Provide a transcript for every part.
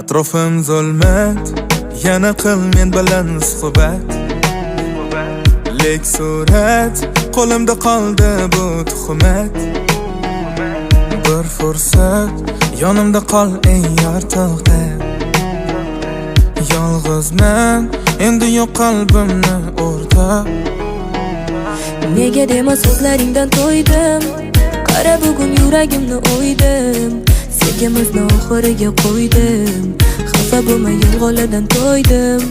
Atrofim zulmat, yana qil men bilan suhbat. Lek surat, qo'limda qoldi bu tuhmat. Bir fursat, yonimda qol ey yor to'xtab. Yolg'izman, endi yo'q qalbimni o'rtab. Nega dema so'zlaringdan to'ydim, qara bugun yuragimni o'ydim. Sevgimizni oxiriga qo'ydim, xafa bo'lma yolg'onlardan to'ydim.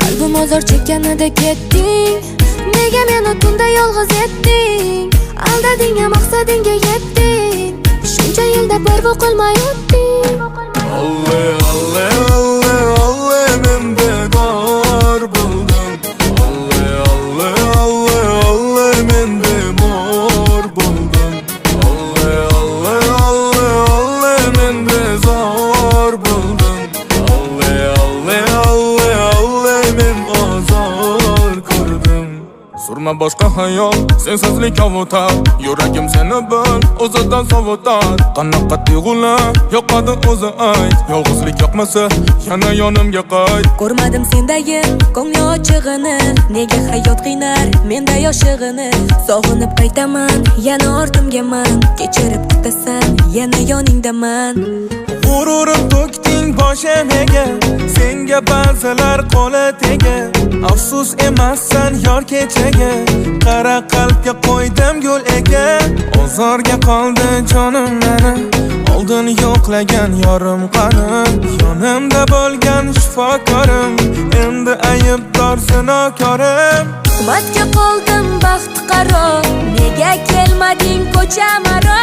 Qalbim ozor chekkanida ketding, nega meni tunda yolg'iz etding? Aldading, maqsadingga yetding, shuncha yilda parvo qilmay o'tding. Alle, alle, alle, alle, men bedor buldum. Alle, alle, alle, alle, men bemor buldum. Alle, alle, alle, alle, men bezor buldum. Alle, alle, alle, alle, men ozor ko'rdim. Surma boshqa hayol, sensizlik avutar. Yuragim seni bil, o'zidan sovutar. Qanaqa tuyg'ular yoqadi o'zi ayt. Yolg'izlik yoqmasa, yana yonimga qayt. Ko'rmadim sendagi ko'ngli ochig'ini, nega hayot qiynar menda yoshig'ini. Sog'inib qaytaman, yana ortimgaman, kechirib kutasan, yana yoningdaman. G'ururim to'kding boshimga, senga ba'zilar qo'li tega. Afsus emassan yor kechaga, qara qalbga qo'ydim gul ega. Ozorga qoldi jonim meni, oldin yo'qlagan yorim qani. Yonimda bo'lgan shifokorim, endi aybdor zinokorim. Tuhmatga qoldim baxt qaro, nega kelmading ko'chama ro?